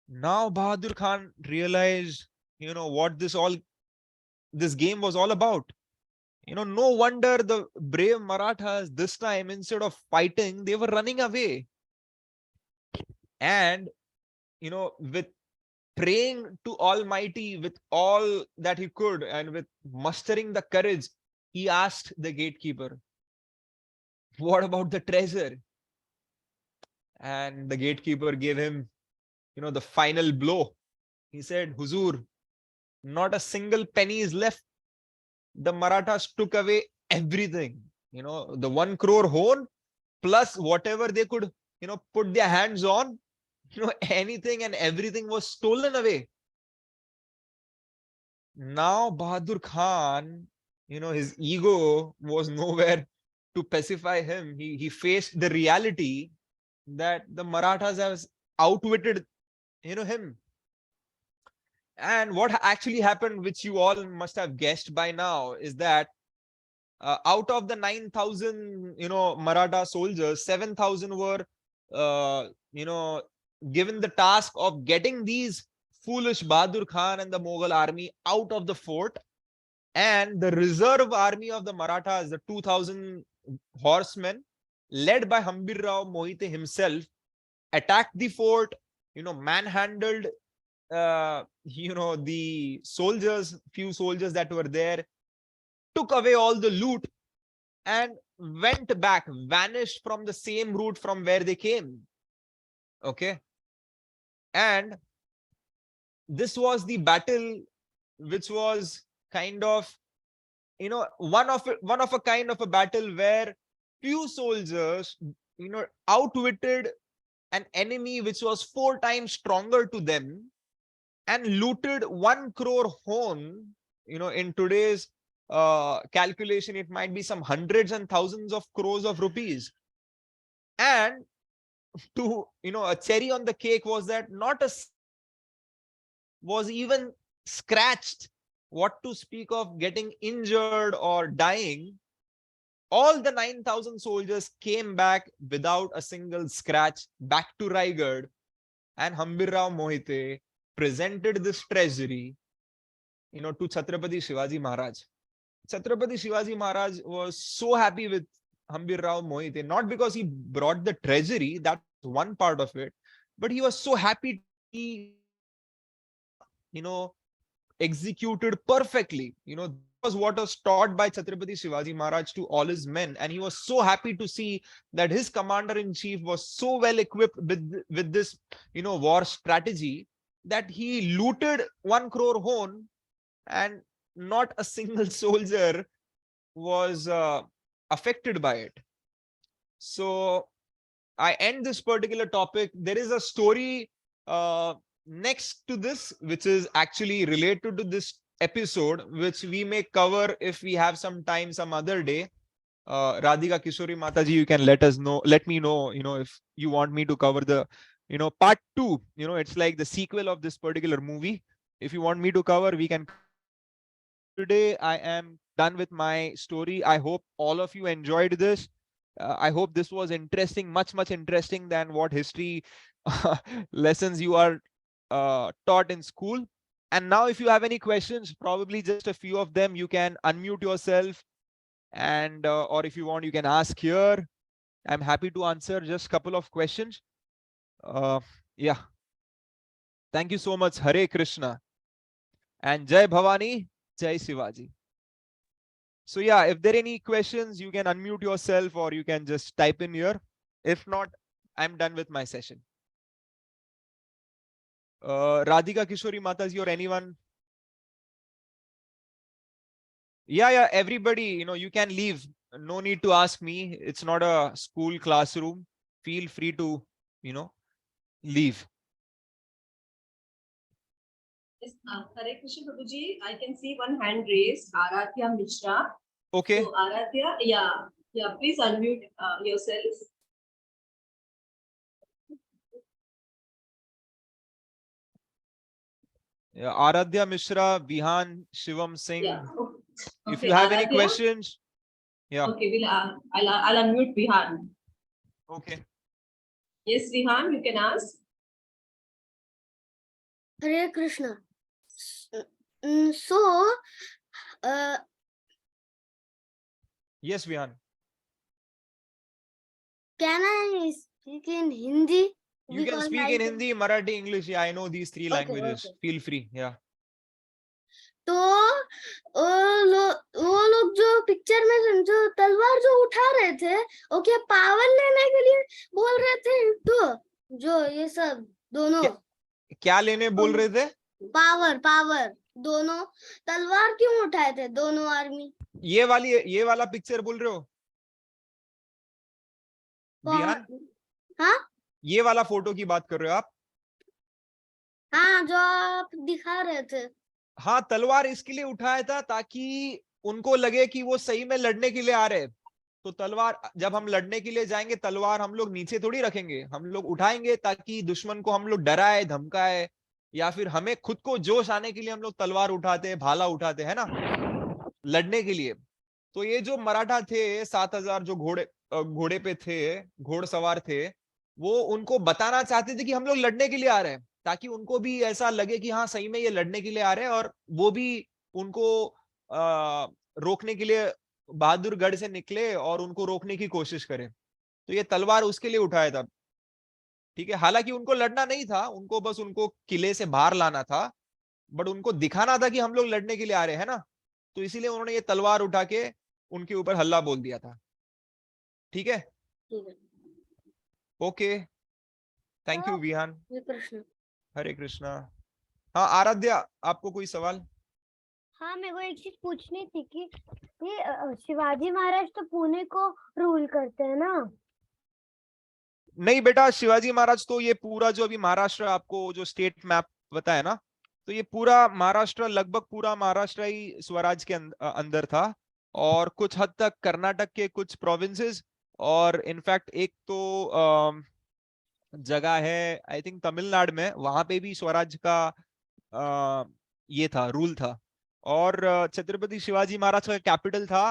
Now Bahadur Khan realized, what this game was all about. No wonder the brave Marathas this time, instead of fighting, they were running away. And, with praying to Almighty with all that he could and with mustering the courage, he asked the gatekeeper, what about the treasure? And the gatekeeper gave him, the final blow. He said, Huzur, not a single penny is left. The Marathas took away everything. The 1 crore hone plus whatever they could, put their hands on, anything and everything was stolen away. Now Bahadur Khan, his ego was nowhere to pacify him. He faced the reality that the Marathas have outwitted, him. And what actually happened, which you all must have guessed by now, is that out of the 9,000, Maratha soldiers, 7,000 were, given the task of getting these foolish Bahadur Khan and the Mughal army out of the fort. And the reserve army of the Marathas, the 2,000 horsemen, led by Hambir Rao Mohite himself, attacked the fort, manhandled, the soldiers, few soldiers that were there, took away all the loot and went back, vanished from the same route from where they came. Okay. And this was the battle which was kind of, one of a kind of a battle where few soldiers, outwitted an enemy which was 4 times stronger to them and looted 1 crore hone. In today's calculation, it might be some hundreds and thousands of crores of rupees. And to, a cherry on the cake was that not a was even scratched, what to speak of getting injured or dying. All the 9,000 soldiers came back without a single scratch back to Raigad, and Hambir Rao Mohite presented this treasury, to Chhatrapati Shivaji Maharaj. Chhatrapati Shivaji Maharaj was so happy with Hambir Rao Mohite, not because he brought the treasury, that's one part of it, but he was so happy he, executed perfectly. That was what was taught by Chhatrapati Shivaji Maharaj to all his men. And he was so happy to see that his commander-in-chief was so well equipped with this, war strategy that he looted 1 crore hone and not a single soldier was affected by it. So I end this particular topic. There is a story next to this, which is actually related to this episode, which we may cover if we have some time some other day. Radhika Kishori Mataji, you can let me know, if you want me to cover the, part 2. It's like the sequel of this particular movie. If you want me to cover, we can. Today I am done with my story. I hope all of you enjoyed this. I hope this was interesting, much interesting than what history lessons you are taught in school. And now if you have any questions, probably just a few of them, you can unmute yourself, and or if you want, you can ask here. I'm happy to answer just a couple of questions. Yeah. Thank you so much. Hare Krishna. And Jai Bhavani, Jai Shivaji. So yeah, if there are any questions, you can unmute yourself or you can just type in here. If not, I'm done with my session. Radhika Kishori Mataji or anyone? Yeah, everybody, you can leave. No need to ask me. It's not a school classroom. Feel free to, leave. Yes, Hare Krishna Prabhuji, I can see one hand raised, Aradhya Mishra. Okay. So Aradhya, yeah, please unmute yourself. Yeah, Aradhya Mishra, Vihan, Shivam Singh. Yeah. Okay. If you have any Aradhya? questions, yeah. Okay, I'll unmute Vihan. Okay. Yes, Vihan, you can ask. Hare Krishna. So, Yes, Vihan. can I speak in Hindi? You can speak in Hindi, Marathi, English. Yeah, I know these three Okay, languages. okay. Feel free. Yeah. तो वो लोग जो picture में जो तलवार जो उठा रहे थे, वो क्या पावर लेने के लिए बोल रहे थे? तो जो ये सब दोनों क्या लेने बोल रहे थे? पावर दोनों तलवार क्यों उठाए थे दोनों आर्मी? ये वाला पिक्चर बोल रहे हो? बिहान? हाँ ये वाला फोटो की बात कर रहे हो आप? हाँ, जो आप दिखा रहे थे। हाँ, तलवार इसके लिए उठाया था ताकि उनको लगे कि वो सही में लड़ने के लिए आ रहे हैं। तो तलवार, जब हम लड़ने के लिए जाएंगे, तलवार हम लोग नीचे थोड़ी रखेंगे, हम लोग उठाएंगे ताकि दुश्मन को हम लोग डराए, धमकाए, या फिर हमें खुद को जोश आने के लिए हम लोग तलवार उठाते हैं, भाला उठाते हैं ना, लड़ने के लिए। तो ये जो मराठा थे 7,000 जो घोड़े पे थे, घोड़सवार थे, वो उनको बताना चाहते थे कि हम लोग लड़ने के लिए आ रहे हैं, ताकि उनको भी ऐसा लगे कि हाँ सही में ये लड़ने के लिए आ रहे हैं, और वो भी उनको रोकने के लिए बहादुरगढ़ से निकले और उनको रोकने की कोशिश करें। तो ये तलवार उसके लिए उठाया था, ठीक है। हालांकि उनको लड़ना नहीं था, उनको बस उनको किले से बाहर लाना था, बट उनको दिखाना था कि हम लोग लड़ने के लिए आ रहे हैं ना, तो इसीलिए उन्होंने ये तलवार उठा के उनके ऊपर हल्ला बोल दिया था, ठीक है। Okay, thank you Vihaan. Hare Krishna. हाँ आराध्या, आपको कोई सवाल? हाँ, मेरे को एक चीज पूछनी थी कि ये शिवाजी महाराज तो पुणे को रूल करते हैं ना? नहीं बेटा, शिवाजी महाराज तो ये पूरा जो अभी महाराष्ट्र आपको जो स्टेट मैप बताया ना, तो ये पूरा महाराष्ट्र, लगभग पूरा महाराष्ट्र ही स्वराज के अंदर था, और कुछ हद तक कर्नाटक के कुछ प्रोविंसेस, और इनफैक्ट एक तो जगह है आई थिंक तमिलनाडु में, वहां पे भी स्वराज का ये था, रूल था। और छत्रपति शिवाजी महाराज का कैपिटल था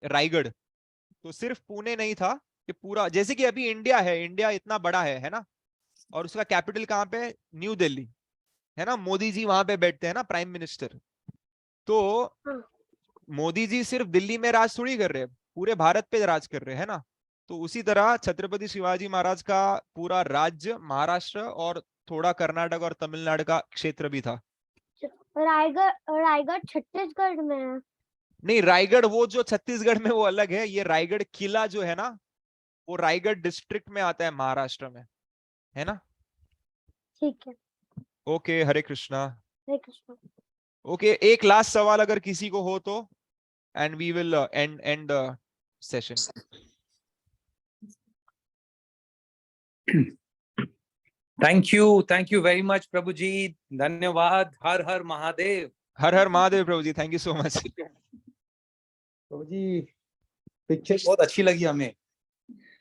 रायगढ़। तो सिर्फ पुणे नहीं था कि पूरा, जैसे कि अभी इंडिया है, इंडिया इतना बड़ा है ना, और उसका कैपिटल कहाँ पे? न्यू दिल्ली है ना, मोदी जी वहां पे बैठते हैं ना, प्राइम मिनिस्टर। तो मोदी जी सिर्फ दिल्ली में राज थोड़ी कर रहे हैं, पूरे भारत पे राज कर रहे हैं ना। तो उसी तरह छत्रपति शिवाजी महाराज का पूरा राज्य महाराष्ट्र और थोड़ा कर्नाटक और तमिलनाडु का क्षेत्र भी था। रायगढ़ छत्तीसगढ़ में है? नहीं, रायगढ़ वो जो छत्तीसगढ़ में वो अलग है, ये रायगढ़ किला जो है ना, वो रायगढ़ डिस्ट्रिक्ट में आता है महाराष्ट्र में, है ना। ठीक है। ओके, हरे कृष्णा। हरे कृष्णा। ओके, एक लास्ट सवाल अगर किसी को हो तो, and we will end the session. Thank you very much प्रभु जी, धन्यवाद। हर हर महादेव। हर हर महादेव प्रभु जी, थैंक यू सो मच। प्रभु जी, पिक्चर बहुत अच्छी लगी हमें।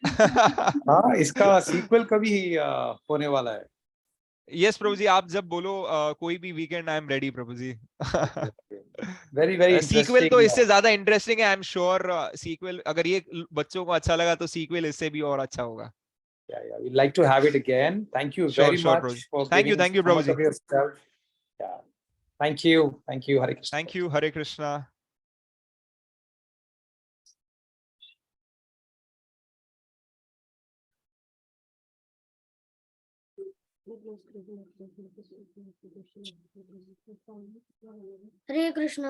हाँ, इसका सीक्वल कभी होने वाला है? यस प्रभु जी, आप जब बोलो कोई भी weekend, I am ready Prabhu ji. Very very sequel तो इससे ज्यादा इंटरेस्टिंग है, आई एम श्योर। सीक्वल अगर ये बच्चों को अच्छा लगा तो सीक्वल इससे भी और अच्छा होगा। Yeah, we'd like to have it again. Thank you Sure, very sure, much Prabhuji. for Thank you, giving so Prabhuji. much of yourself. Yeah. Thank you. Hare Krishna. Thank you, Hare Krishna. Hare Krishna.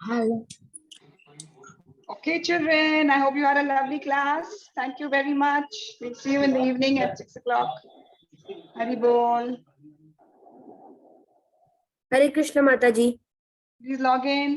Hello. Okay, children, I hope you had a lovely class. Thank you very much. We'll see you in the evening at 6 o'clock. Hari Bol. हरे कृष्णा माता जी। Please log in.